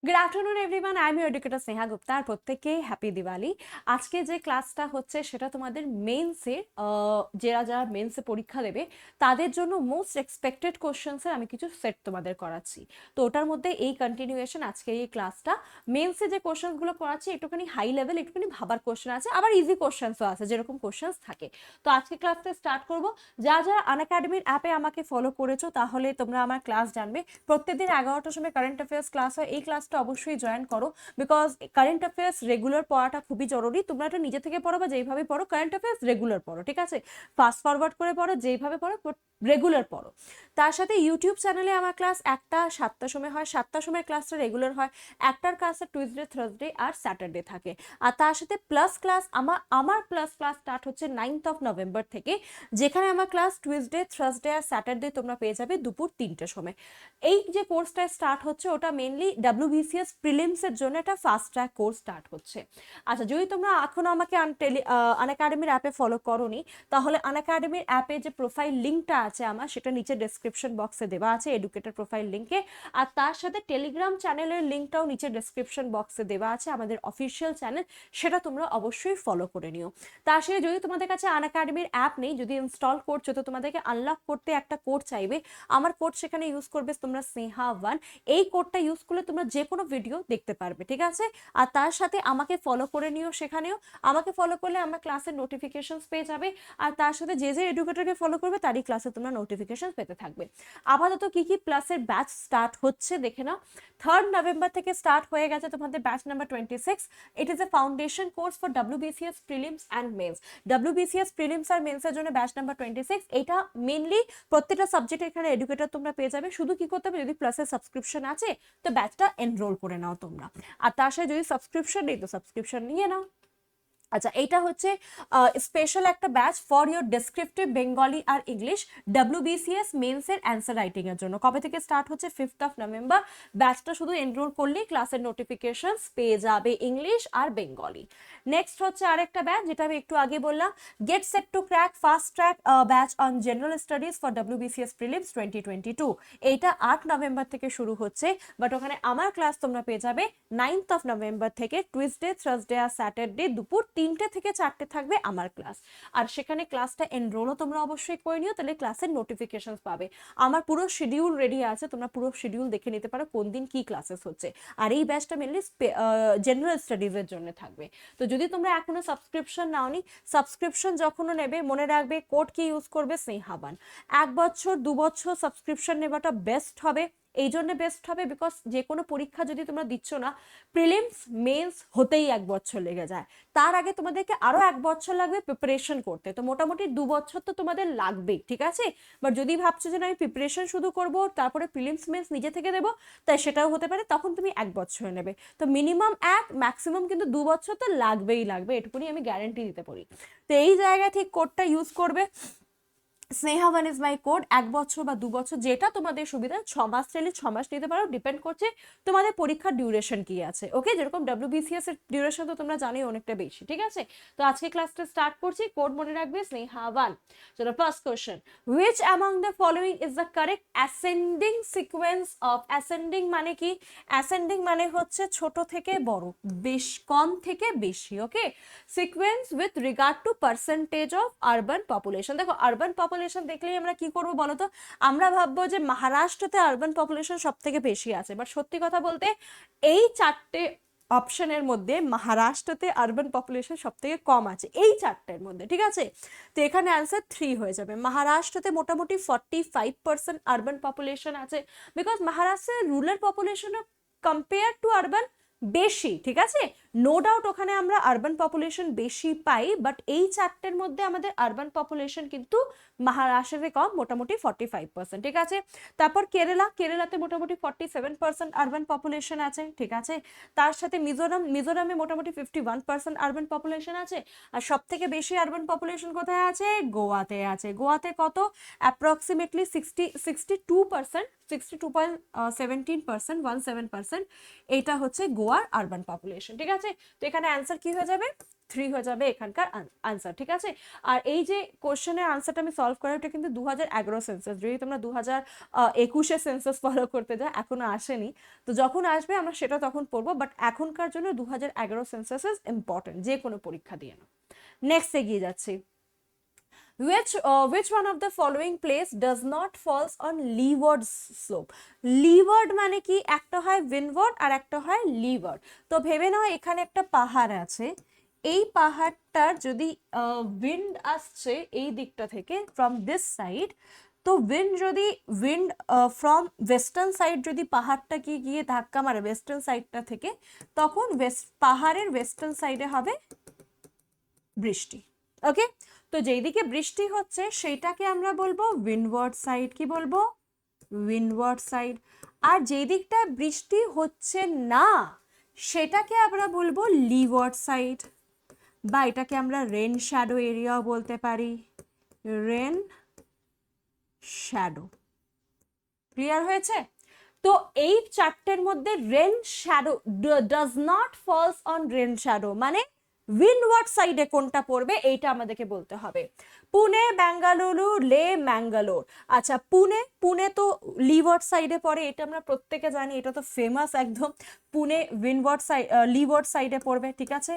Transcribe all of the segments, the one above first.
Good afternoon everyone, I am your educator Sneha Gupta. আর প্রত্যেককে happy Diwali. আজকে যে ক্লাসটা হচ্ছে সেটা তোমাদের মেন্সের, যারা যারা মেন্সে পরীক্ষা দেবে তাদের জন্য মোস্ট এক্সপেক্টেড কোশ্চেন্সের আমি কিছু সেট তোমাদের করাচ্ছি। তো ওটার মধ্যে এই কন্টিনিউয়েশন আজকে এই ক্লাসটা। মেন্সে যে কোশ্চেন্সগুলো করাচ্ছি একটুখানি হাই লেভেল, একটুখানি ভাবার কোশ্চেন আছে, আবার ইজি কোশ্চেন্সও আছে, যেরকম কোশ্চেন্স থাকে। তো আজকে ক্লাসটা স্টার্ট করব। যারা যারা আনএকাডেমির অ্যাপে আমাকে ফলো করেছো তাহলে তোমরা আমার ক্লাস জানবে। প্রত্যেকদিন 11টার সময় কারেন্ট অ্যাফেয়ার্স ক্লাস হয়। এই ক্লাসটা অবশ্যই জয়েন করো, বিকজ কারেন্ট অ্যাফেয়ার্স রেগুলার পড়াটা খুবই জরুরি। তোমরা এটা নিজে থেকে পড়ো বা যেইভাবে পড়ো, কারেন্ট অ্যাফেয়ার্স রেগুলার পড়ো, ঠিক আছে? ফাস্ট ফরওয়ার্ড করে পড়ো, যেইভাবে পড়ো রেগুলার পড়ো। তার সাথে ইউটিউব চ্যানেলে আমার ক্লাস একটা 7টার সময় হয়, 7টার সময় ক্লাসটা রেগুলার হয়। একটার ক্লাসটা টুইসডে, থার্সডে আর স্যাটারডে থাকে। আর তার সাথে প্লাস ক্লাস আমার প্লাস ক্লাস স্টার্ট হচ্ছে 9th নভেম্বর থেকে, যেখানে আমার ক্লাস টুইসডে, থার্সডে আর স্যাটারডে তোমরা পেয়ে যাবে দুপুর 3টের সময়। এই যে কোর্সটা স্টার্ট হচ্ছে ওটা মেনলি WBCS প্রিলিমসের জন্য একটা ফাস্ট ট্র্যাক কোর্স স্টার্ট হচ্ছে। আচ্ছা, যদি তোমরা এখনো আমাকে আনএকাডেমির অ্যাপে ফলো করোনি তাহলে আনএকাডেমির অ্যাপে যে প্রোফাইল লিঙ্কটা আছে আমার, সেটা নিচে ডেসক্রিপশন বক্সে দেওয়া আছে, এডুকেটর প্রোফাইল লিঙ্কে। আর তার সাথে টেলিগ্রাম চ্যানেলের লিঙ্কটাও নিচে ডেসক্রিপশন বক্সে দেওয়া আছে, আমাদের অফিসিয়াল চ্যানেল, সেটা তোমরা অবশ্যই ফলো করে নিও। তার সাথে যদি তোমাদের কাছে আনএকাডেমির অ্যাপ নেই, যদি ইনস্টল করছো, তো তোমাদেরকে আনলক করতে একটা কোড চাইবে। আমার কোড সেখানে ইউজ করবে তোমরা স্নেহা1। এই কোডটা ইউজ করলে তোমরা যে কোনো ভিডিও দেখতে পারবে, ঠিক আছে? আর তার সাথে আমাকে ফলো করে নিও, সেখানেও আমাকে ফলো করলে আমার ক্লাসের নোটিফিকেশনস পেয়ে যাবে। আর তার সাথে যে যে এডুকেটরকে ফলো করবে তারই ক্লাসে তোমরা নোটিফিকেশন পেতে থাকবে। আপাতত কি কি ক্লাসের ব্যাচ স্টার্ট হচ্ছে দেখে নাও। 3rd নভেম্বর থেকে স্টার্ট হয়ে গেছে তোমাদের batch number 26। It is a foundation course for WBCS prelims and mains. WBCS prelims আর মেন্সের জন্য ব্যাচ নাম্বার 26। এটা মেনলি প্রত্যেকটা সাবজেক্ট এখানে এডুকেটর তোমরা পেয়ে যাবে। শুধু কি করতে হবে, যদি প্লাসের সাবস্ক্রিপশন আছে তো ব্যাচটা এনরোল করে নাও তোমরা। আর তার সাথে যদি সাবস্ক্রিপশন নেই তো সাবস্ক্রিপশন নিয়ে নাও। আচ্ছা, এইটা হচ্ছে স্পেশাল একটা batch for your descriptive Bengali আর ইংলিশ WBCS মেন্সের অ্যান্সার রাইটিং এর জন্য। কবে থেকে স্টার্ট হচ্ছে? 5th November. ব্যাচটা শুধু এনরোল করলেই ক্লাসের নোটিফিকেশনস পেয়ে যাবে ইংলিশ আর বেঙ্গলি। নেক্সট হচ্ছে আরেকটা ব্যাচ, যেটা আমি একটু আগে বললাম, get set two crack fast track batch on general studies for WBCS prelims 2022। এইটা 8 নভেম্বর থেকে শুরু হচ্ছে, বাট ওখানে আমার ক্লাস তোমরা পেয়ে যাবে 9th নভেম্বর থেকে। টুইসডে, থার্সডে আর স্যাটারডে দুপুর 3টে থেকে 4টে থাকবে আমার ক্লাস। আর সেখানে ক্লাসটা এনরোলও তোমরা অবশ্যই করে নিও, তাহলে ক্লাসের নোটিফিকেশন পাবে। আমার পুরো শিডিউল রেডি আছে, তোমরা পুরো শিডিউল দেখে নিতে পারো কোন দিন কি ক্লাসেস হচ্ছে। আর এই ব্যাচটা মেনলি জেনারেল স্টাডিজের জন্য থাকবে। তো যদি তোমরা এখনো সাবস্ক্রিপশন নাওনি, সাবস্ক্রিপশন যখনও নেবে মনে রাখবে কোড কি ইউজ করবে, স্নেহাবান। 1 বছর 2 বছর সাবস্ক্রিপশন নেওয়াটা বেস্ট হবে। এই জন্য বেস্ট হবে বিকজ যে কোনো পরীক্ষা যদি তোমরা দিচ্ছ না, প্রিলিমস মেন্স হতেই 1 বছর লেগে যায়। তার আগে তোমাদেরকে আরো 1 বছর লাগবে প্রিপারেশন করতে, তো মোটামুটি 2 বছর তো তোমাদের লাগবেই, ঠিক আছে? বাট যদি ভাবছো যে না আমি প্রিপারেশন শুধু করব তারপরে প্রিলিমস মেন্স নিজে থেকে দেবো, তাই সেটাও হতে পারে, তখন তুমি 1 বছর নেবে। তো মিনিমাম 1, ম্যাক্সিমাম কিন্তু 2 বছর তো লাগবেই লাগবে, এটুকুনি আমি গ্যারান্টি দিতে পারি। তো এই জায়গায় ঠিক কোডটা ইউজ করবে, স্নেহা1 ইজ মাই কোড। 1 বছর বা 2 বছর যেটা তোমাদের সুবিধা, 6 মাস চাইলে 6 মাস নিতে পারো, ডিপেন্ড করছে তোমাদের পরীক্ষার ডিউরেশন কি আছে। ওকে, যেরকম WBCS এর ডিউরেশন তো তোমরা জানোই অনেকটা বেশি, ঠিক আছে? তো আজকে ক্লাসটা স্টার্ট করছি, কোড মনে রাখবে স্নেহা1। চলো, first question, which among the following is the correct ascending sequence of? Ascending মানে কি? অ্যাসেন্ডিং মানে হচ্ছে ছোট থেকে বড়, কম থেকে বেশি। Okay, sequence with regard to percentage of urban population. দেখো, আরবান পপুলেশন দেখলেই আমরা কি করবো বলতো? আমরা ভাববো যে মহারাষ্ট্রতে আরবান পপুলেশন সব থেকে বেশি আছে, বাট সত্যি কথা বলতে এই 4টে অপশনের মধ্যে মহারাষ্ট্রতে আরবান পপুলেশন সব থেকে কম আছে, এই 4টের মধ্যে, ঠিক আছে? তো এখানে অ্যান্সার 3 হয়ে যাবে। মহারাষ্ট্রতে মোটামুটি 45% আরবান পপুলেশন আছে, বিকজ মহারাষ্ট্রের rural population compare to urban বেশি, ঠিক আছে? নো ডাউট ওখানে আমরা আরবান পপুলেশন বেশি পাই, বাট এই 4টের মধ্যে আমাদের আরবান পপুলেশন কিন্তু মহারাষ্ট্রে কম, মোটামুটি 45%, ঠিক আছে? তারপর কেরালাতে মোটামুটি 47% আরবান পপুলেশন আছে, ঠিক আছে? তার সাথে মিজোরামে মোটামুটি 51% আরবান পপুলেশন আছে। আর সব থেকে বেশি আরবান পপুলেশন কোথায় আছে? গোয়াতে আছে। গোয়াতে কত? অ্যাপ্রক্সিমেটলি 62%, 62.17%, 17%। এটা হচ্ছে গোয়ার আরবান পপুলেশন, ঠিক আছে? আছে। তো এখানে অ্যান্সার কি হয়ে যাবে, 3 হয়ে যাবে এখানকার আনসার, ঠিক আছে। আর এই যে কোশ্চেনের আনসারটা আমি সলভ করা, ওটা কিন্তু 2011 সেন্সাস, যদি তোমরা 2021 সেন্সাস ফলো করতে যাও, এখনো আসেনি, তো যখন আসবে আমরা সেটা তখন পড়বো, বাট এখনকার জন্য 2011 সেন্সাস ইজ ইম্পর্টেন্ট যে কোনো পরীক্ষা দিয়ে না। নেক্সট এগিয়ে যাচ্ছি, which one of the following place does not falls on leeward slope? leeward মানে কি, একটা হয় windward আর একটা হয় leeward। তো ভেবে নাও এখানে একটা পাহাড় আছে, এই পাহাড়টার যদি উইন্ড আসছে এই দিকটা থেকে ফ্রম দিস সাইড, তো উইন্ড ফ্রম ওয়েস্টার্ন সাইড যদি পাহাড়টাকে গিয়ে ধাক্কা মারে ওয়েস্টার্ন সাইডটা থেকে, তখন পাহাড়ের ওয়েস্টার্ন সাইডে হবে বৃষ্টি। ওকে, তো যেই দিকে বৃষ্টি হচ্ছে সেইটাকে আমরা বলবো উইন্ডওয়ার্ড সাইড। কি বলবো, উইন্ডওয়ার্ড সাইড। আর যেই দিকটা বৃষ্টি হচ্ছে না সেটাকে আমরা বলবো লিওয়ার্ড সাইড, বা এটাকে আমরা রেন শ্যাডো এরিয়াও বলতে পারি, রেন শ্যাডো। ক্লিয়ার হয়েছে? তো এই চারটের মধ্যে rain shadow does not falls on rain shadow মানে উইন্ডওয়ার্ড সাইডে কোনটা পড়বে এইটা আমাদেরকে বলতে হবে। পুনে, বেঙ্গালুরু, লে, ম্যাঙ্গালোর। আচ্ছা, পুনে তো লিওয়ার্ড সাইডে পড়ে, এটা আমরা প্রত্যেকে জানি, এটা তো ফেমাস একদম। পুনে উইন্ডওয়ার্ড সাইড লিওয়ার্ড সাইডে পড়বে, ঠিক আছে।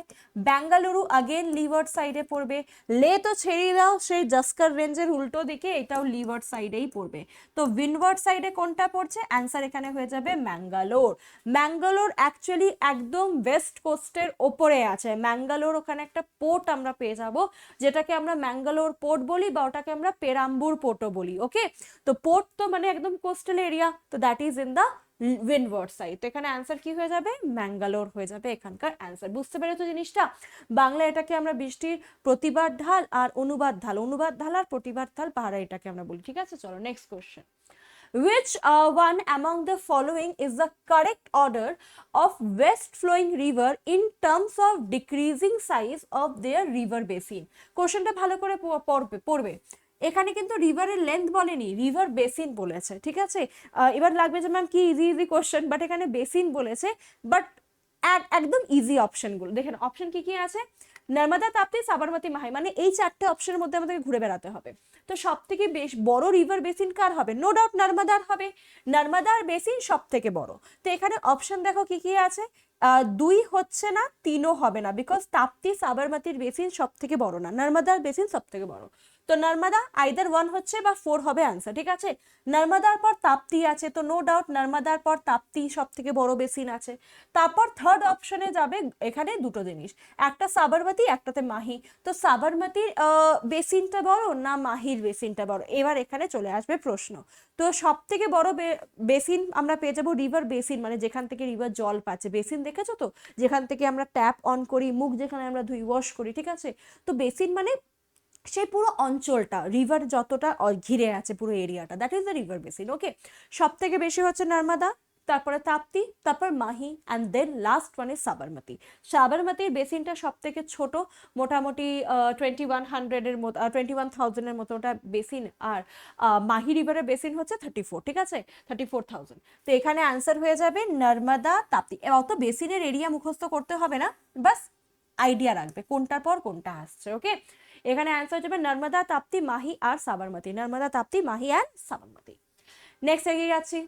বেঙ্গালুরু আগেন লিওয়ার্ড সাইডে পড়বে। লে তো ছেড়ে দাও, সেই জাস্কার রেঞ্জের উল্টো দিকে, এটাও লিওয়ার্ড সাইডেই পড়বে। তো উইন্ডওয়ার্ড সাইডে কোনটা পড়ছে, অ্যান্সার এখানে হয়ে যাবে ম্যাঙ্গালোর। ম্যাঙ্গালোর অ্যাকচুয়ালি একদম ওয়েস্ট কোস্টের ওপরে আছে। ম্যাঙ্গালোর ওখানে একটা পোর্ট আমরা পেয়ে যাব, যেটাকে আমরা ম্যাঙ্গালোর পোর্ট বলি, বা ওটাকে আমরা পেরাম্বুর পোর্টও বলি। ওকে, তো পোর্ট তো মানে একদম কোস্টাল এরিয়া, তো that is in the Windward side. তো এখানে অ্যান্সার কি হয়ে যাবে, ম্যাঙ্গালোর হয়ে যাবে এখানকার অ্যান্সার। বুঝতে পেরেছো জিনিসটা? বাংলা এটাকে আমরা বৃষ্টির প্রতিবাদ ঢাল আর অনুবাদ ঢাল আর প্রতিবাদ ঢাল পাহাড়া, এটাকে আমরা বলি, ঠিক আছে। চলো next question, which one among the following is the correct order of west flowing river in terms of decreasing size of their river basin? কোশ্চেনটা ভালো করে পড়বে। এখানে কিন্তু রিভারের লেন্থ বলেনি, রিভার বেসিন বলেছে, ঠিক আছে। এবার লাগবে যে ম্যাম কি ইজি ইজি কোশ্চেন, বাট এখানে বেসিন বলেছে, বাট একদম ইজি অপশনগুলো দেখেন। অপশন কি কি আছে, নর্মদা, তাপ্তি, সাবরমতী, মাহি, মানে এই চারটে অপশনের মধ্যে আমাদেরকে ঘুরে বেড়াতে হবে। তো সব থেকে বেশ বড় রিভার বেসিন কার হবে, নো ডাউট নর্মদার হবে। নর্মদার বেসিন সব থেকে বড়। তো এখানে অপশন দেখো কি কি আছে, 2 হচ্ছে না, 3ও হবে না, বিকজ তাপ্তি সাবরমতীর বেসিন সব থেকে বড় না, নর্মদার বেসিন সব থেকে বড়। তো নর্মদা আইদার 1 হচ্ছে বা 4 হবে আনসার, ঠিক আছে। নর্মদার পর তাপ্তি আছে, তো নো ডাউট নর্মদার পর তাপ্তি সব থেকে বড় বেসিন আছে। তারপর থার্ড অপশনে যাবে, এখানে দুটো জিনিস, একটা সাবরমতী একটাতে মাহি। তো সাবরমতীর বেসিনটা বড় না মাহির বেসিনটা বড়, এবার এখানে চলে আসবে প্রশ্ন। তো সব থেকে বড় বেসিন আমরা পেয়ে যাবো রিভার বেসিন, মানে যেখান থেকে রিভার জল পাচ্ছে। বেসিন দেখেছো তো, যেখান থেকে আমরা ট্যাপ অন করি, মুখ যেখানে আমরা ধুই, ওয়াশ করি, ঠিক আছে। তো বেসিন মানে সেই পুরো অঞ্চলটা, রিভার যতটা ঘিরে আছে পুরো এরিয়াটা, that is the river basin. Okay, সব থেকে বেশি হচ্ছে নর্মদা, তারপরে তাপ্তি, তারপর Mahi, and then last one is Sabarmati. সাবরমতীর বেসিনটা সব থেকে ছোট, মোটামুটি 2100-এর মতো, 21,000-এর মতো ওটা বেসিন। আর মাহি রিভারের বেসিন হচ্ছে 34, ঠিক আছে, 34,000। তো এখানে অ্যান্সার হয়ে যাবে নর্মদা, তাপ্তি। অত বেসিনের এরিয়া মুখস্থ করতে হবে না, বাস আইডিয়া রাখবে কোনটার পর কোনটা আসছে। ওকে, এখানে অ্যান্সার হয়ে যাবে নর্মদা, তাপ্তি, মাহি আর সাবরমতী। নর্মদা, তাপ্তি, মাহি অ্যান্ড সাবরমতী। নেক্সট এগিয়ে যাচ্ছি,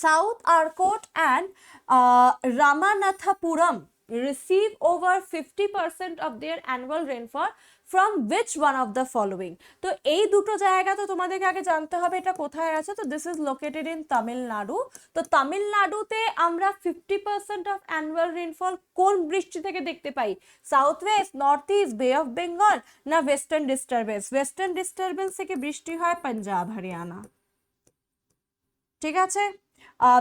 south আরকোট and Ramanathapuram receive over 50% of their annual rainfall from which one of the following? তো এই দুটো জায়গা তো তোমাদেরকে আগে জানতে হবে এটা কোথায় আছে। তো this is located in Tamil Nadu. তো তামিলনাড়ুতে আমরা 50% অফ অ্যানুয়াল রেনফল কোন বৃষ্টি থেকে দেখতে পাই, সাউথ ওয়েস্ট, নর্থ ইস্ট, বে অফ বেঙ্গল না ওয়েস্টার্ন ডিস্টারবেন্স? ওয়েস্টার্ন ডিস্টারবেন্স থেকে বৃষ্টি হয় পাঞ্জাব, হরিয়ানা, ঠিক আছে।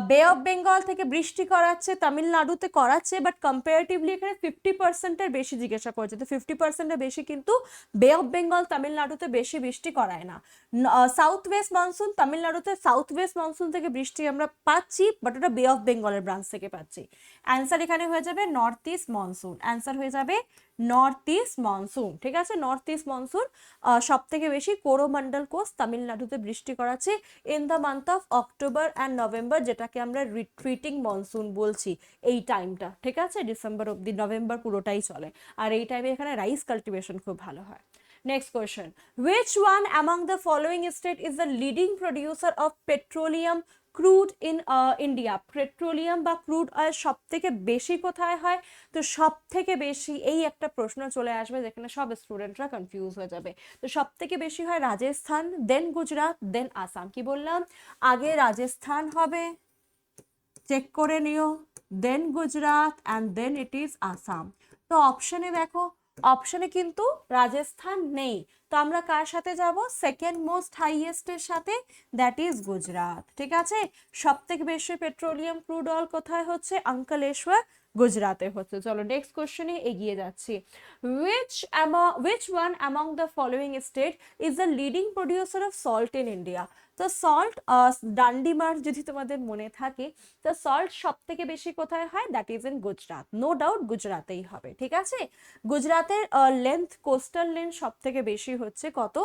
বে অফ বেঙ্গল থেকে বৃষ্টি করাচ্ছে তামিলনাড়ুতে করাচ্ছে, বাট কম্পারেটিভলি এখানে 50%-এর বেশি জিজ্ঞাসা করেছে। তো 50%-এর বেশি কিন্তু বে অফ বেঙ্গল তামিলনাড়ুতে বেশি বৃষ্টি করায় না। সাউথ ওয়েস্ট মনসুন তামিলনাড়ুতে, সাউথ ওয়েস্ট মনসুন থেকে বৃষ্টি আমরা পাচ্ছি, বাট ওটা বে অফ বেঙ্গলের ব্রাঞ্চ থেকে পাচ্ছি। অ্যান্সার এখানে হয়ে যাবে নর্থ ইস্ট মনসুন। অ্যান্সার হয়ে যাবে নর্থ ইস্ট মনসুন, ঠিক আছে। নর্থ ইস্ট মনসুন সব থেকে বেশি কোরোমন্ডল কোস্ট তামিলনাড়ুতে বৃষ্টি করাচ্ছে in the month of October and November, যেটাকে আমরা রিট্রিটিং মনসুন বলছি এই টাইমটা, ঠিক আছে। ডিসেম্বর অব্দি, নভেম্বর পুরোটাই চলে। আর এই টাইমে এখানে রাইস কাল্টিভেশন খুব ভালো হয়। Next question. Which one among the following state is the leading producer of petroleum crude in India? Petroleum বা ক্রুড অয়েল সব থেকে বেশি কোথায় হয়? তো সব থেকে বেশি, এই একটা প্রশ্ন চলে আসবে যেখানে সব স্টুডেন্টরা কনফিউজ হয়ে যাবে। তো সব থেকে বেশি হয় রাজস্থান, দেন গুজরাট, দেন আসাম। কি বললাম? আগে রাজস্থান হবে, চেক করে নিও, then Gujarat and then it is Assam. তো অপশনে দেখো, অপশনে কিন্তু রাজস্থান নেই, তো আমরা কার সাথে যাব? সেকেন্ড মোস্ট হাইয়েস্টের সাথে, দ্যাট ইজ গুজরাট, ঠিক আছে। সব থেকে বেশি পেট্রোলিয়াম ক্রুড অয়েল কোথায় হচ্ছে? অঙ্কলেশ্বর, গুজরাতে হচ্ছে। চলো নেক্সট কোশ্চেনে এগিয়ে যাচ্ছি। which one among the following state is the leading producer of salt in India? তো সল্ট, ডান্ডি মার্চ যদি তোমাদের মনে থাকে, তো সল্ট সব থেকে বেশি কোথায় হয়? That is in Gujarat, no doubt গুজরাতেই হবে, ঠিক আছে। গুজরাতের লেন্থ, কোস্টাল লেন্থ সব থেকে বেশি হচ্ছে কত?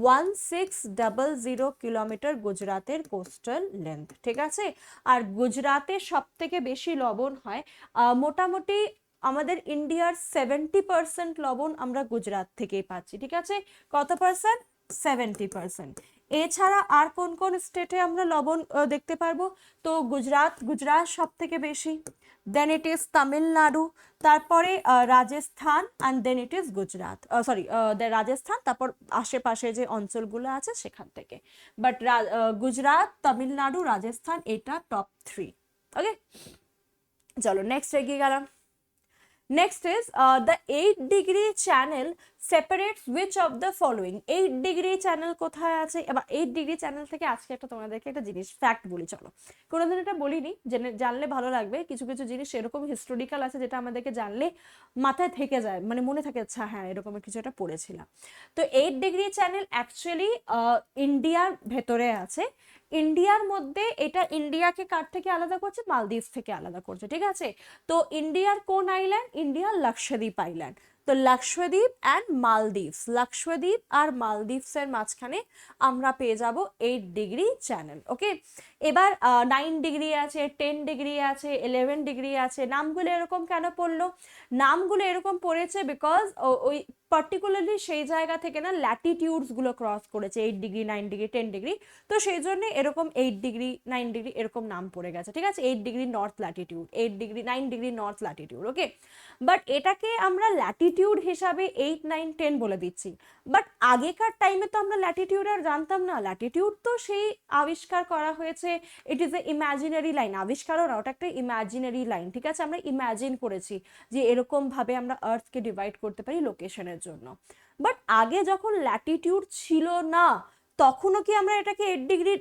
1600 কিলোমিটার গুজরাতের কোস্টাল লেন্থ, ঠিক আছে। আর গুজরাতে সব থেকে বেশি লবণ হয়, মোটামুটি আমাদের ইন্ডিয়ার 70% লবণ আমরা গুজরাট থেকেই পাচ্ছি, ঠিক আছে। কত পার্সেন্ট? 70%। এছাড়া আর কোন কোন স্টেটে আমরা লবণ দেখতে পারবো? তো গুজরাট সব থেকে বেশি, দেন ইট ইজ তামিলনাড়ু, তারপরে Rajasthan and then it is Gujarat, sorry Rajasthan, তারপর আশেপাশে যে অঞ্চলগুলো আছে সেখান থেকে। বাট গুজরাট, তামিলনাড়ু, রাজস্থান এটা টপ 3। ওকে, চলো নেক্সট এগিয়ে গেলাম। Next is the 8-degree channel separates which of the following? 8-degree channel কোথায় আছে? এবার 8-degree channel থেকে আজকে একটা তোমাদেরকে একটা জিনিস ফ্যাক্ট বলি, চলো। কোনোদিন এটা বলিনি, জানলে ভালো লাগবে। কিছু কিছু জিনিস এরকম হিস্টোরিক্যাল আছে যেটা আমাদেরকে জানলে মাথায় থেকে যায়, মানে মনে থাকে, আচ্ছা হ্যাঁ এরকম কিছু একটা পড়েছিলাম। তো 8-degree channel অ্যাকচুয়ালি ইন্ডিয়ার ভেতরে আছে। ইন্ডিয়ার মধ্যে এটা ইন্ডিয়াকে কার থেকে আলাদা করছে? মালদ্বীপ থেকে আলাদা করছে, ঠিক আছে। তো ইন্ডিয়ার কোন আইল্যান্ড? ইন্ডিয়ার লাক্ষাদ্বীপ আইল্যান্ড। তো লাক্ষাদ্বীপ অ্যান্ড মালদ্বীপস, লাক্ষাদ্বীপ আর মালদ্বীপসের মাঝখানে আমরা পেয়ে যাব 8-degree চ্যানেল। ওকে, এবার 9 ডিগ্রি আছে, 10 ডিগ্রি আছে, 11 ডিগ্রি আছে। নামগুলো এরকম কেন পড়লো? নামগুলো এরকম পড়েছে বিকজ ওই পার্টিকুলারলি সেই জায়গা থেকে না ল্যাটিটিউডস গুলো ক্রস করেছে, 8 ডিগ্রি, 9 ডিগ্রি, 10 ডিগ্রি। তো সেই জন্য এরকম 8 ডিগ্রি, 9 ডিগ্রি এরকম নাম পড়ে গেছে, ঠিক আছে। 8 degree north Latitude, 8 degree, 9 degree north Latitude. Okay, but এটাকে আমরা ল্যাটিটিউড হিসাবে 8, 9, 10 বলে দিচ্ছি। বাট আগেকার টাইমে তো আমরা ল্যাটিটিউড আর জানতাম না। ল্যাটিটিউড তো সেই আবিষ্কার করা হয়েছে, it is a imaginary line. আবিষ্কারও না, ওটা একটা ইমাজিনারি লাইন, ঠিক আছে। আমরা ইমাজিন করেছি যে এরকম ভাবে আমরা আর্থকে ডিভাইড করতে পারি লোকেশনের জন্য। বাট আগে যখন ল্যাটিটিউড ছিল না, তখনও কি আমরা এটাকে 8 ডিগ্রি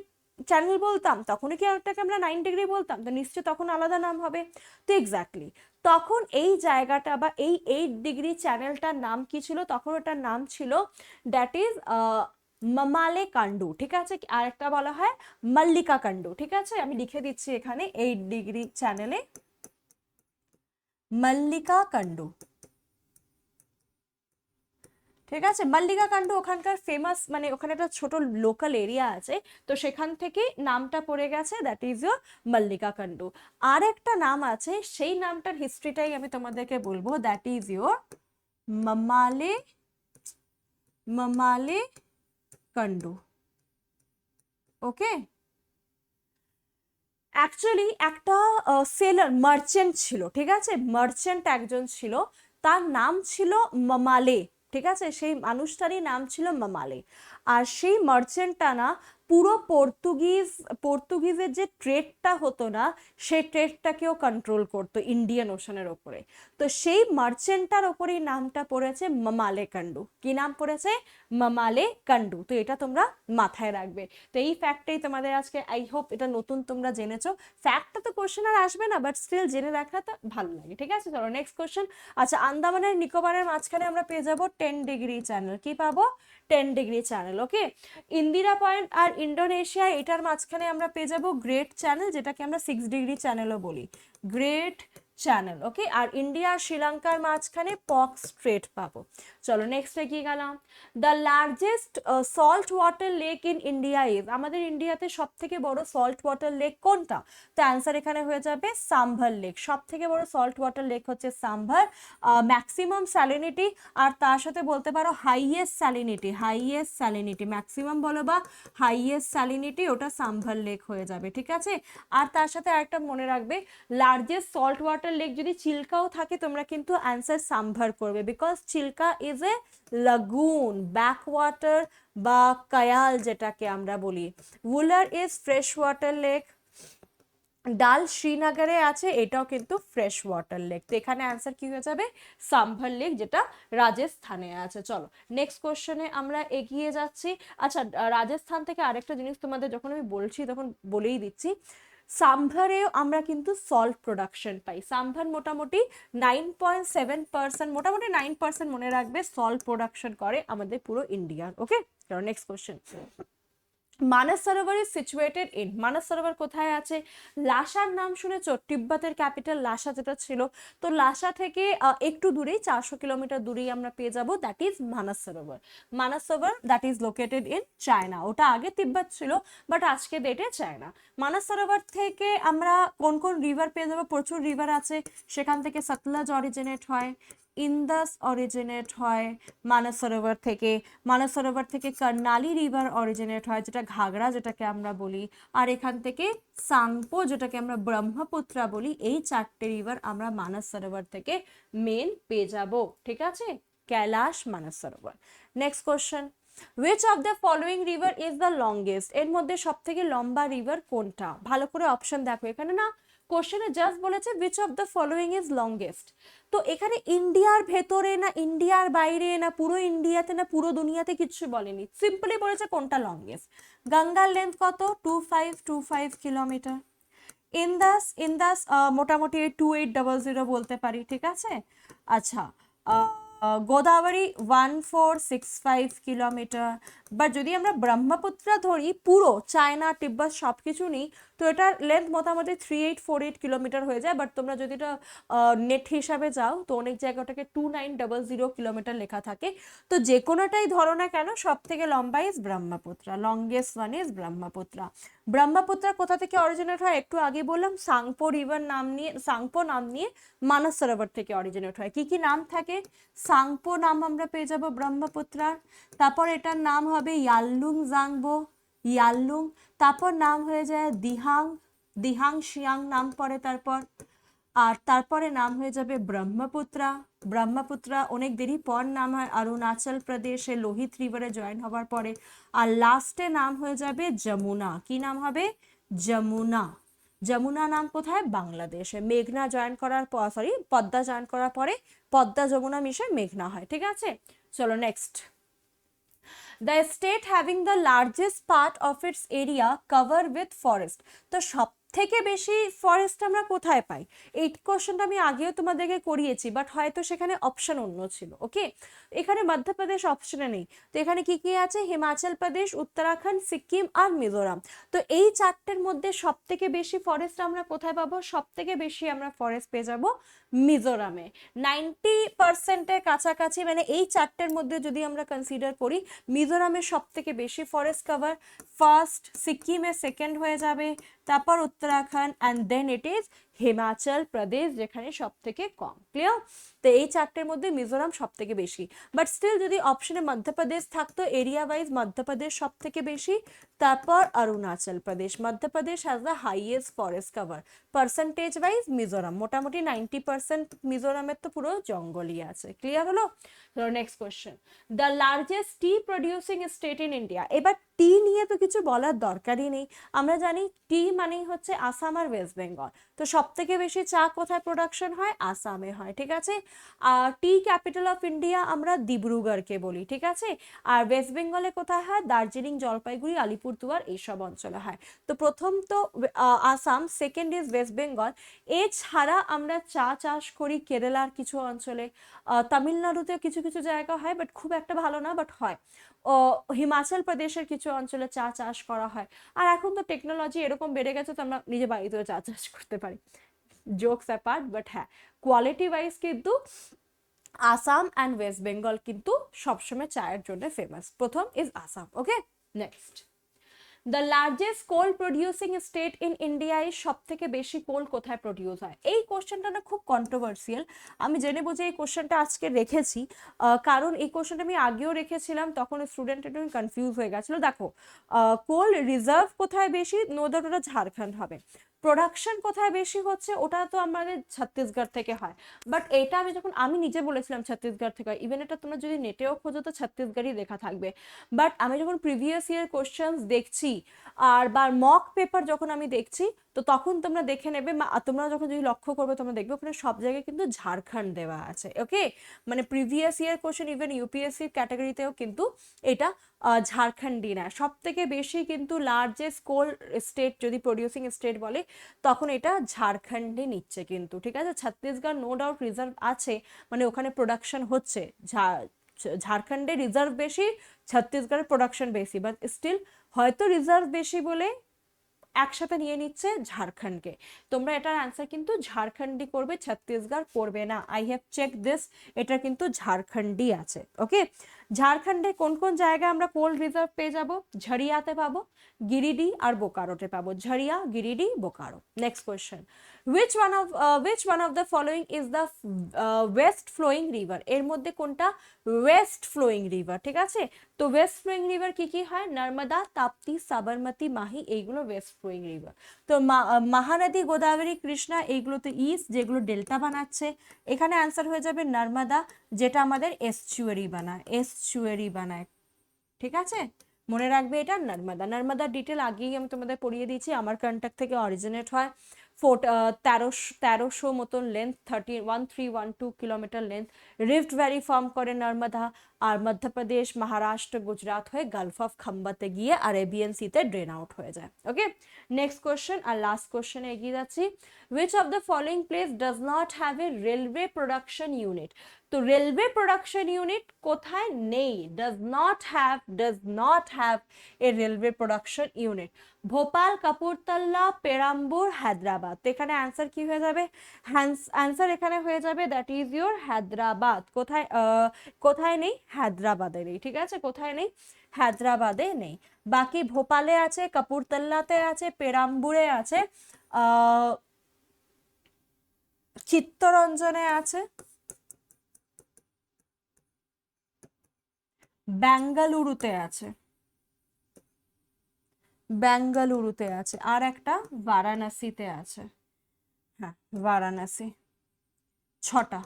চ্যানেল বলতাম? তখনও কি এটাকে আমরা 9 ডিগ্রি বলতাম? তো নিশ্চয়ই তখন আলাদা নাম হবে। তো এক্স্যাক্টলি তখন এই জায়গাটা বা এই 8 ডিগ্রি চ্যানেলটার নাম কি ছিল? তখন ওটার নাম ছিল দ্যাট ইজ মামালে কান্ডু, ঠিক আছে। আর একটা বলা হয় মাল্লিকা কান্ডু, ঠিক আছে। আমি লিখে দিচ্ছি এখানে 8 ডিগ্রি চ্যানেলে মাল্লিকা কান্ডু, ঠিক আছে। মাল্লিকা কান্ডু ওখানকার ফেমাস, মানে ওখানে একটা ছোট লোকাল এরিয়া আছে, তো সেখান থেকে নামটা পড়ে গেছে, that is your Mallika Kandu. আর একটা নাম আছে, সেই নামটার হিস্ট্রিটাই আমি তোমাদেরকে বলবো, that is your Mamale Mamale Kandu. Okay, actually একটা সেলার, মার্চেন্ট ছিল, ঠিক আছে। মার্চেন্ট একজন ছিল, তার নাম ছিল মামালে, ঠিক আছে। সেই মানুষটারই নাম ছিল মামালে। আর সেই মার্চেন্টটা না পুরো পর্তুগিজের যে ট্রেডটা হতো না, সেই ট্রেডটাকেও কন্ট্রোল করতো ইন্ডিয়ান ওশানের ওপরে। তো সেই মার্চেন্টটার ওপরেই নামটা পড়েছে মামালে কান্ডু। কি নাম পড়েছে? মামালে কান্ডু। তো এটা তোমরা মাথায় রাখবে। তো এই ফ্যাক্টটাই তোমাদের আজকে, আই হোপ এটা নতুন তোমরা জেনেছো। ফ্যাক্টটা তো কোশ্চেন আর আসবে না, বাট স্টিল জেনে রাখাটা ভালো লাগে, ঠিক আছে। চলো নেক্সট কোশ্চেন। আচ্ছা, আন্দামানের নিকোবরের মাঝখানে আমরা পেয়ে যাবো 10 ডিগ্রি চ্যানেল। কি পাবো? 10 ডিগ্রি চ্যানেল। ওকে, ইন্দিরা পয়েন্ট আর ইন্ডোনেশিয়া, এটার মাঝখানে আমরা পেয়ে যাবো গ্রেট চ্যানেল, যেটাকে আমরা 6 ডিগ্রি চ্যানেলও বলি। গ্রেট চ্যানেল, ওকে। আর ইন্ডিয়া আর শ্রীলঙ্কার মাঝখানে পক স্ট্রেট পাবো। চলো নেক্সট এগিয়ে গেলাম। The largest salt water lake in India is, আমাদের ইন্ডিয়াতে সব থেকে বড় সল্ট ওয়াটার লেক কোনটা? তো অ্যান্সার এখানে হয়ে যাবে সাম্ভার লেক। সব থেকে বড় সল্ট ওয়াটার লেক হচ্ছে সাম্ভার। ম্যাক্সিমাম স্যালিনিটি আর তার সাথে বলতে পারো highest salinity, highest salinity maximum বলো বা হাইয়েস্ট স্যালিনিটি, ওটা সাম্ভার লেক হয়ে যাবে, ঠিক আছে। আর তার সাথে আরেকটা মনে রাখবে, লার্জেস্ট সল্ট ওয়াটার লেক যদি চিল্কাও থাকে তোমরা কিন্তু অ্যান্সার সাম্ভার করবে, because Chilka is a lagoon, back water বা কায়াল যেটাকে আমরা বলি। Wular is fresh water lake. Dal শ্রীনগরে আছে, এটাও কিন্তু ফ্রেশ ওয়াটার লেক। তো এখানে অ্যান্সার কি হয়ে যাবে? সাম্ভার লেক, যেটা রাজস্থানে আছে। চলো নেক্সট কোশ্চেনে আমরা এগিয়ে যাচ্ছি। আচ্ছা, রাজস্থান থেকে আরেকটা জিনিস তোমাদের যখন আমি বলছি তখন বলেই দিচ্ছি, সাম্ভারেও আমরা কিন্তু সল্ট প্রোডাকশন পাই। সাম্ভার মোটামুটি 9.7%, মোটামুটি 9% মনে রাখবে সল্ট প্রোডাকশন করে আমাদের পুরো ইন্ডিয়ার, ওকে। চলো next question. Manas Sarovar is situated in, Manas Sarovar কোথায় আছে? লাসার নাম শুনেছো? তিব্বতের ক্যাপিটাল লাসা যেটা ছিল, তো লাসা থেকে একটু দূরেই 400 কিলোমিটার দূরেই আমরা পেয়ে যাব, that is Manas Sarovar. Manas Sarovar that is located in China. ওটা আগে তিব্বত ছিল, বাট আজকে ডেটে চায়না। মানস সরোবর থেকে আমরা কোন কোন রিভার পেয়ে যাবো? প্রচুর রিভার আছে, সেখান থেকে সতলজ অরিজিনেট হয়, ইন্দাস অরিজিনেট হয় মানস সরোবর থেকে। মানস সরোবর থেকে কর্নালি রিভার অরিজিনেট হয়, যেটা ঘাগড়া যেটাকে আমরা বলি। আর এখান থেকে সাংপো যেটাকে আমরা ব্রহ্মপুত্রা বলি। এই 4টে রিভার আমরা মানস সরোবর থেকে মেন পেয়ে যাব, ঠিক আছে। Kailash Manas Sarovar. Next question, which of the following river is the longest, এর মধ্যে সব থেকে লম্বা রিভার কোনটা? ভালো করে অপশন দেখো, এখানে না কোশ্চেনে জাস্ট বলেছে which of the following is longest। তো এখানে ইন্ডিয়ার ভেতরে না ইন্ডিয়ার বাইরে না পুরো ইন্ডিয়াতে না পুরো দুনিয়াতে কিছু বলেনি, সিম্পলি বলেছে কোনটা লংগেস্ট। গঙ্গার লেন্থ কত? 2525 কিলোমিটার। ইন্দাস মোটামুটি 2800 বলতে পারি, ঠিক আছে। আচ্ছা, গোদাবরী 1465 কিলোমিটার। বাট যদি আমরা ব্রহ্মপুত্রা ধরি, পুরো চায়না তিব্বত সব কিছু নিই, তো এটার লেন্থ মোটামুটি 3848 কিলোমিটার হয়ে যায়। বাট তোমরা যদি এটা নেট হিসাবে যাও তো অনেক জায়গায় ওটাকে 2900 কিলোমিটার লেখা থাকে। তো যে কোনোটাই ধরো না কেন, সব থেকে লম্বা is Brahmaputra, longest one is Brahmaputra. Brahmaputra কোথা থেকে অরিজিনেট হয়? একটু আগে বললাম, সাংপো রিভার নাম নিয়ে, সাংপো নাম নিয়ে মানস সরোবর থেকে অরিজিনেট হয়। কি কি নাম থাকে? সাংপো নাম আমরা পেয়ে যাব ব্রহ্মপুত্রার, তারপর এটার নাম হবে ইয়াল্লুং জাংবো, ইয়াল্লুং, তারপর নাম হয়ে যায় দিহাং, দিহাং শিয়াং নাম পড়ে তারপর, আর তারপরে নাম হয়ে যাবে ব্রহ্মপুত্রা। ব্রহ্মপুত্রা অনেক দেরি পর নাম হয় অরুণাচল প্রদেশে লোহিত রিভারে জয়েন হওয়ার পরে। আর লাস্টে নাম হয়ে যাবে যমুনা। কি নাম হবে? যমুনা। যমুনা নাম কোথায়? বাংলাদেশে। মেঘনা জয়েন করার পর, সরি পদ্মা জয়েন করার পরে পদ্মা যমুনা মিশে মেঘনা হয়, ঠিক আছে। চলো next, the state having the largest part of its area cover with forest. তো সব থেকে বেশি ফরেস্ট আমরা কোথায় পাই? এই কোশ্চেনটা আমি আগেও তোমাদেরকে করিয়েছি, বাট হয়তো সেখানে অপশন অন্য ছিল, ওকে। এখানে মধ্যপ্রদেশ অপশনে নেই, তো এখানে কি কি আছে? হিমাচল প্রদেশ, উত্তরাখণ্ড, সিকিম আর মিজোরাম। তো এই 4টের মধ্যে সব থেকে বেশি ফরেস্ট আমরা কোথায় পাবো? সব থেকে বেশি আমরা ফরেস্ট পেয়ে যাব মিজোরামে। 90%-এর কাছাকাছি, মানে এই 4টের মধ্যে যদি আমরা কনসিডার করি, মিজোরামে সব থেকে বেশি ফরেস্ট কভার, ফার্স্ট সিকিমে সেকেন্ড হয়ে যাবে, তারপর Uttarakhand, and then it is Himachal Pradesh যেখানে সব থেকে কম। ক্লিয়ার? তো এই 4টের মধ্যে মিজোরাম সব থেকে বেশি। বাট স্টিল যদি অপশনে মধ্যপ্রদেশ থাকতো, এরিয়া ওয়াইজ মধ্যপ্রদেশ সব থেকে বেশি, তারপর Arunachal Pradesh. Madhya Pradesh has the highest forest cover, percentage wise Mizoram মোটামুটি 90% মিজোরামের তো পুরো জঙ্গলই আছে। ক্লিয়ার হলো? Next question, the largest tea producing state in India. এবার টি নিয়ে তো কিছু বলার দরকারই নেই, আমরা জানি টি মানেই হচ্ছে আসাম আর ওয়েস্ট বেঙ্গল। তো সব থেকে বেশি চা কোথায় প্রোডাকশন হয়? আসামে হয়, ঠিক আছে। আর টি ক্যাপিটাল অফ ইন্ডিয়া আমরা দিব্রুগড়কে বলি, ঠিক আছে। আর ওয়েস্ট বেঙ্গলে কোথায় হয়? দার্জিলিং, জলপাইগুড়ি, আলিপুরদুয়ার এইসব অঞ্চলে হয়। তো প্রথম তো Assam, second is West Bengal. এছাড়া আমরা চা চাষ করি কেরালার কিছু অঞ্চলে, তামিলনাড়ুতে কিছু কিছু জায়গা হয়, বাট খুব একটা ভালো না, বাট হয়। ও হিমাচল প্রদেশের কিছু অঞ্চলে চা চাষ করা হয়। আর এখন তো টেকনোলজি এরকম বেড়ে গেছে, তো আমরা নিজে বাড়িতেও চা চাষ করতে পারি। জোকস অ্যাপার্ট, বাট হ্যাঁ কোয়ালিটি ওয়াইজ কিন্তু আসাম অ্যান্ড ওয়েস্ট বেঙ্গল কিন্তু সবসময় চায়ের জন্য ফেমাস। প্রথম is Assam. Okay, next, the largest coal producing state in ইন্ডিয়ায় সব থেকে বেশি কোল কোথায় প্রডিউস হয়? এই কোশ্চেনটা না খুব কন্ট্রোভার্সিয়াল। আমি জেনে বুঝে এই কোশ্চেনটা আজকে রেখেছি, কারণ এই কোশ্চেনটা আমি আগেও রেখেছিলাম, তখন স্টুডেন্ট একটু কনফিউজ হয়ে গেছিলো। দেখো, কোল রিজার্ভ কোথায় বেশি, নো ডাউট ওটা ঝাড়খণ্ড হবে। প্রোডাকশন কোথায় বেশি হচ্ছে, ওটা তো আমাদের ছত্তিশগড় থেকে হয়। বাট এটা আমি নিজে বলেছিলাম ছত্তিশগড় থেকে হয়, ইভেন এটা তোমরা যদি নেটেও খোঁজো তো ছত্তিশগড়ই লেখা থাকবে। বাট আমি যখন প্রিভিয়াস ইয়ার কোশ্চেন্স দেখছি আর বা মক পেপার যখন আমি দেখছি, তো তখন তোমরা দেখে নেবে, তোমরা যখন যদি লক্ষ্য করবে তোমরা দেখবে ওখানে সব জায়গায় কিন্তু ঝাড়খণ্ড দেওয়া আছে। ওকে, মানে previous year question even UPSC ক্যাটাগরিতেও কিন্তু এটা ঝাড়খণ্ডই না। সব থেকে বেশি কিন্তু লার্জেস্ট কোল স্টেট যদি প্রডিউসিং স্টেট বলে তখন এটা ঝাড়খণ্ডই নিচ্ছে কিন্তু, ঠিক আছে। ছত্তিশগড় নো ডাউট রিজার্ভ আছে, মানে ওখানে প্রোডাকশন হচ্ছে, ঝাড়খণ্ডে রিজার্ভ বেশি, ছত্তিশগড়ের প্রোডাকশন বেশি, বাট স্টিল হয়তো রিজার্ভ বেশি বলে একসাথে নিয়ে নিচ্ছে ঝাড়খণ্ডকে। তোমরা এটার অ্যান্সার কিন্তু ঝাড়খণ্ডই করবে, ছত্তিশগড় করবে না। আই হ্যাভ চেক দিস, এটা কিন্তু ঝাড়খণ্ডই আছে। ওকে, ঝাড়খণ্ডে কোন কোন জায়গায় আমরা কোল রিজার্ভ পেয়ে যাব? ঝরিয়াতে পাবো, গিরিডি আর বোকারোতে পাবো। Jharia, Giridih, Bokaro. Next question, which one of the following is the west flowing river? এর মধ্যে কোনটা ওয়েস্ট ফ্লোয়িং রিভার? ঠিক আছে, তো ওয়েস্ট ফ্লোয়িং রিভার কি কি হয়? নর্মদা, তাপ্তি, সাবরমতী, মাহি, এইগুলো ওয়েস্ট ফ্লোয়িং রিভার। তো মহানদী, গোদাবরী, কৃষ্ণা এইগুলো তো ইস্ট, যেগুলো ডেল্টা বানাচ্ছে। এখানে অ্যান্সার হয়ে যাবে নর্মদা, যেটা আমাদের এস্চুয়ারি বানায়। ঠিক আছে, মনে রাখবে এটা নর্মদা। নর্মদার ডিটেল আগেই আমি তোমাদের পড়িয়ে দিয়েছি, আমার কন্ট্যাক্ট থেকে অরিজিনেট হয়। 1300 মতন length, 1312 kilometre length. Rift valley form করে নর্মদা, আর মধ্যপ্রদেশ, মহারাষ্ট্র, গুজরাট হয়ে গালফ অফ খাম্বাতে গিয়ে আরেবিয়ান সিতে ড্রেন আউট হয়ে যায়। ওকে, নেক্সট কোশ্চেন আর লাস্ট কোশ্চেনে এগিয়ে যাচ্ছি। which of the following place does not have a railway production unit? তো রেলওয়ে প্রোডাকশন ইউনিট কোথায় নেই? does not have a railway production unit. Bhopal, কাপুরতাল্লা, পেরাম্বুর, Hyderabad. তো এখানে অ্যান্সার কি হয়ে যাবে? অ্যান্সার এখানে হয়ে যাবে দ্যাট ইজ ইউর হায়দ্রাবাদ। কোথায় কোথায় নেই? হায়দ্রাবাদে নেই। ঠিক আছে, কোথায় নেই? হায়দ্রাবাদে নেই। বাকি ভোপালে আছে, কাপুরতাল্লাতে আছে, পেরাম্বুরে আছে, চিত্তরঞ্জনে আছে, বেঙ্গালুরুতে আছে, আর একটা বারাণসীতে আছে। হ্যাঁ, বারাণসী। 6টা।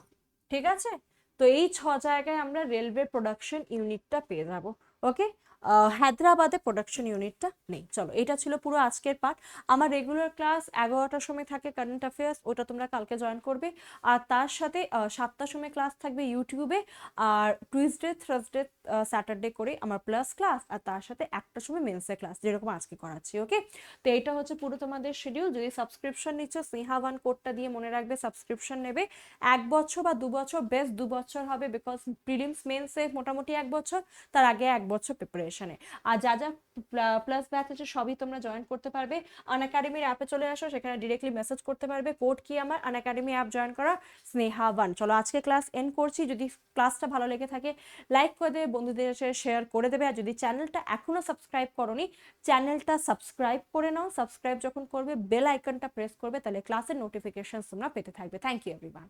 ঠিক আছে, তো এই 6 জায়গায় আমরা রেলওয়ে প্রোডাকশন ইউনিটটা পেয়ে যাব। ওকে, হায়দ্রাবাদে প্রোডাকশন ইউনিটটা নেই। চলো, এটা ছিল পুরো আজকের পার্ট। আমার রেগুলার ক্লাস 11টার সময় থাকে কারেন্ট অ্যাফেয়ার্স, ওটা তোমরা কালকে জয়েন করবে। আর তার সাথে 7টার সময় ক্লাস থাকবে ইউটিউবে, আর টুইসডে, থার্সডে, স্যাটারডে করে আমার প্লাস ক্লাস, আর তার সাথে 1টার সময় মেন্সের ক্লাস, যেরকম আজকে করাচ্ছি। ওকে, তো এটা হচ্ছে পুরো তোমাদের শিডিউল। যদি সাবস্ক্রিপশন নিচ্ছ, স্নেহা 1 কোডটা দিয়ে মনে রাখবে সাবস্ক্রিপশন নেবে। 1 বছর বা 2 বছর, বেস্ট 2 বছর হবে, বিকজ প্রিলিমস মেন্সে মোটামুটি 1 বছর, তার আগে 1 বছর প্রিপারেশনে। আর যা যা প্লাস ব্যাচ আছে সবই তোমরা জয়েন করতে পারবে। আনএকাডেমির অ্যাপে চলে আসো, সেখানে ডিরেক্টলি মেসেজ করতে পারবে। কোড কি আমার? আনএকাডেমি অ্যাপ জয়েন করা, স্নেহা 1। চলো, আজকে ক্লাস এন্ড করছি। যদি ক্লাসটা ভালো লেগে থাকে লাইক করে দেবে, বন্ধুদের সাথে শেয়ার করে দেবে। আর যদি চ্যানেলটা এখনো সাবস্ক্রাইব করোনি, চ্যানেলটা সাবস্ক্রাইব করে নাও। সাবস্ক্রাইব যখন করবে বেল আইকনটা প্রেস করবে, তাহলে ক্লাসের নোটিফিকেশন তোমরা পেতে থাকবে। Thank you everyone.